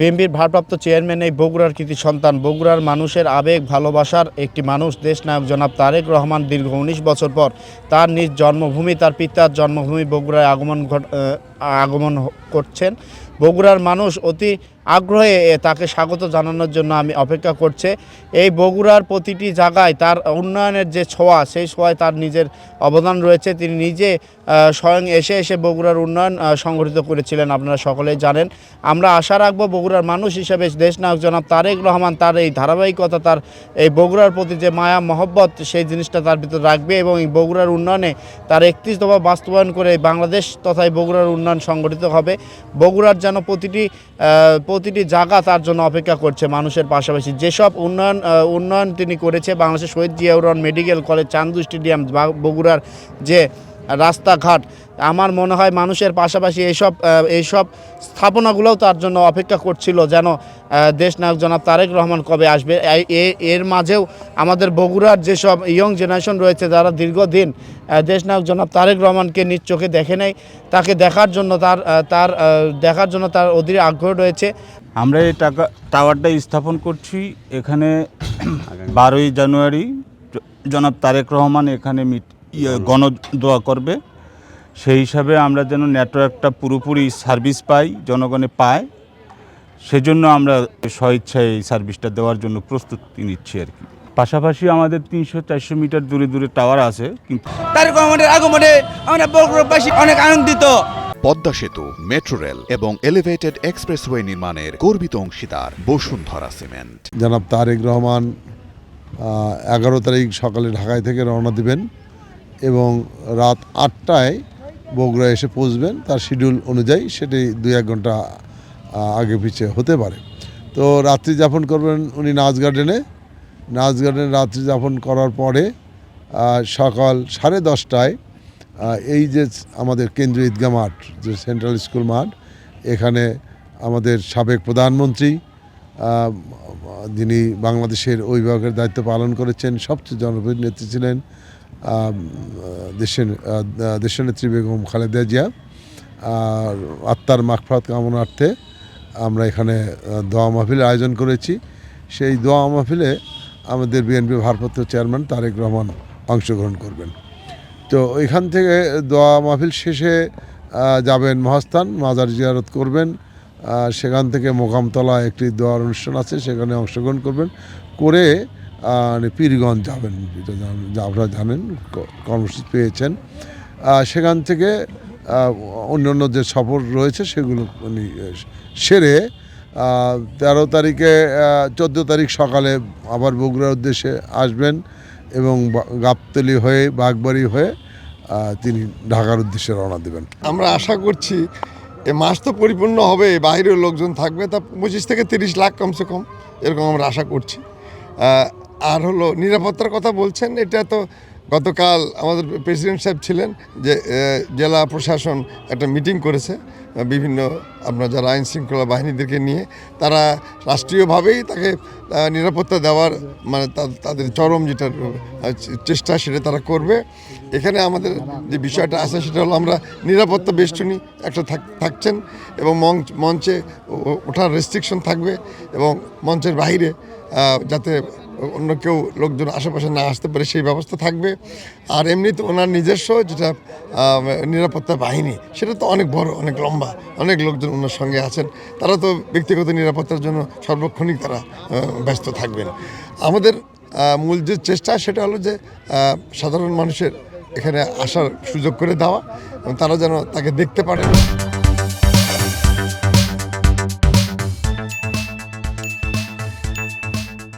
বিএনপির ভারপ্রাপ্ত চেয়ারম্যান এই বগুড়ার কৃতি সন্তান, বগুড়ার মানুষের আবেগ ভালোবাসার একটি মানুষ, দেশনায়ক জনাব তারেক রহমান দীর্ঘ ১৯ বছর পর তার নিজ জন্মভূমি, তার পিতার জন্মভূমি বগুড়ায় আগমন করছেন। বগুড়ার মানুষ অতি আগ্রহে তাকে স্বাগত জানানোর জন্য আমি অপেক্ষা করছে। এই বগুড়ার প্রতিটি জায়গায় তার উন্নয়নের যে ছোঁয়া, সেই ছোঁয়ায় তার নিজের অবদান রয়েছে। তিনি নিজে স্বয়ং এসে বগুড়ার উন্নয়ন সংগঠিত করেছিলেন, আপনারা সকলেই জানেন। আমরা আশা রাখবো বগুড়ার মানুষ হিসেবে দেশনায়ক জনাব তারেক রহমান তার এই ধারাবাহিকতা, তার এই বগুড়ার প্রতি যে মায়া মহব্বত, সেই জিনিসটা তার ভিতর রাখবে এবং এই বগুড়ার উন্নয়নে তার ৩১ দফা বাস্তবায়ন করে বাংলাদেশ তথা বগুড়ার উন্নয়ন সংগঠিত হবে। বগুড়ার যেন প্রতিটি জায়গা তার জন্য অপেক্ষা করছে মানুষের পাশাপাশি। যেসব উন্নয়ন তিনি করেছে, বাংলাদেশের শহীদ জিয়াউর রহমান মেডিকেল কলেজ, চান্দু স্টেডিয়াম, বগুড়ার যে রাস্তাঘাট, আমার মনে হয় মানুষের পাশাপাশি এইসব স্থাপনাগুলোও তার জন্য অপেক্ষা করছিল, যেন দেশনায়ক জনাব তারেক রহমান কবে আসবে। এর মাঝেও আমাদের বগুড়ার যেসব ইয়ং জেনারেশন রয়েছে, যারা দীর্ঘদিন দেশনায়ক জনাব তারেক রহমানকে নিজ চোখে দেখে নেয়, তাকে দেখার জন্য তার অধীর আগ্রহ রয়েছে। আমরা এই টাওয়ারটা স্থাপন করছি এখানে 12ই জানুয়ারি জনাব তারেক রহমান এখানে গণদোয়া করবে। সেই হিসাবে আমরা যেন নেটওয়ার্কটা পুরোপুরি সার্ভিস পাই, জনগণে পায়, সেজন্য আমরা স্বইচ্ছায় এই সার্ভিসটা দেওয়ার জন্য প্রস্তুতি নিচ্ছি আর কি। পাশাপাশি আমাদের 300-400 মিটার দূরে দূরে টাওয়ার আছে, কিন্তু তারেক রহমানের আগমনে আমরা বগুড়াবাসী অনেক আনন্দিত। পদ্মা সেতু, মেট্রো রেল এবং এলিভেটেড এক্সপ্রেসওয়ে নির্মাণের গর্বিত অংশীদার বসুন্ধরা সিমেন্ট। জনাব তারেক রহমান 11 তারিখ সকালে ঢাকায় থেকে রওনা দিবেন এবং রাত 8টায় বগুড়া এসে পৌঁছবেন। তার শিডিউল অনুযায়ী সেটি 2-1 ঘন্টা আগে পিছিয়ে হতে পারে। তো রাত্রি যাপন করবেন উনি নাচ গার্ডেনে রাত্রি যাপন করার পরে সকাল 10:30টায় এই যে আমাদের কেন্দ্রীয় ঈদগাহ মাঠ, যে সেন্ট্রাল স্কুল মাঠ, এখানে আমাদের সাবেক প্রধানমন্ত্রী, যিনি বাংলাদেশের অভিভাবকের দায়িত্ব পালন করেছেন, সবচেয়ে জনপ্রিয় নেত্রী ছিলেন দেশনেত্রী বেগম খালেদা জিয়া, আত্মার মাগফিরাত কামনার্থে আমরা এখানে দোয়া মাহফিলের আয়োজন করেছি। সেই দোয়া মাহফিলে আমাদের বিএনপি ভারপ্রাপ্ত চেয়ারম্যান তারেক রহমান অংশগ্রহণ করবেন। তো এখান থেকে দোয়া মাহফিল শেষে যাবেন মহাস্থান, মাজার জিয়ারত করবেন। সেখান থেকে মোকামতলা একটি দোয়ার অনুষ্ঠান আছে, সেখানে অংশগ্রহণ করবেন, করে পীরগঞ্জ যাবেন, যেটা আপনারা জানেন, কর্মসূচি পেয়েছেন। সেখান থেকে অন্যান্য যে সফর রয়েছে সেগুলো সেরে 13 তারিখে 14 তারিখ সকালে আবার বগুড়ার উদ্দেশ্যে আসবেন এবং গাবতলী হয়ে বাগবাড়ি হয়ে তিনি ঢাকার উদ্দেশ্যে রওনা দেবেন। আমরা আশা করছি এ মাস তো পরিপূর্ণ হবে, বাইরের লোকজন থাকবে, তা 25 থেকে 30 লাখ কমসে কম, এরকম আমরা আশা করছি। আর হলো নিরাপত্তার কথা বলছেন, এটা তো গতকাল আমাদের প্রেসিডেন্ট সাহেব ছিলেন, যে জেলা প্রশাসন একটা মিটিং করেছে বিভিন্ন আপনার যারা আইন শৃঙ্খলা বাহিনীদেরকে নিয়ে, তারা রাষ্ট্রীয়ভাবেই তাকে নিরাপত্তা দেওয়ার মানে তাদের চরম যেটা চেষ্টা সেটা তারা করবে। এখানে আমাদের যে বিষয়টা আছে সেটা হলো আমরা নিরাপত্তা বেষ্টনী একটা থাকছেন এবং মঞ্চে ওঠার রেস্ট্রিকশন থাকবে এবং মঞ্চের বাইরে যাতে অন্য কেউ লোকজন আশেপাশে না আসতে পারে সেই ব্যবস্থা থাকবে। আর এমনিতে ওনার নিজস্ব যেটা নিরাপত্তা বাহিনী, সেটা তো অনেক বড়, অনেক লম্বা, অনেক লোকজন ওনার সঙ্গে আছেন, তারা তো ব্যক্তিগত নিরাপত্তার জন্য সর্বক্ষণিক তারা ব্যস্ত থাকবেন। আমাদের মূল যে চেষ্টা সেটা হলো যে সাধারণ মানুষের এখানে আসার সুযোগ করে দেওয়া এবং তারা যেন তাকে দেখতে পারে।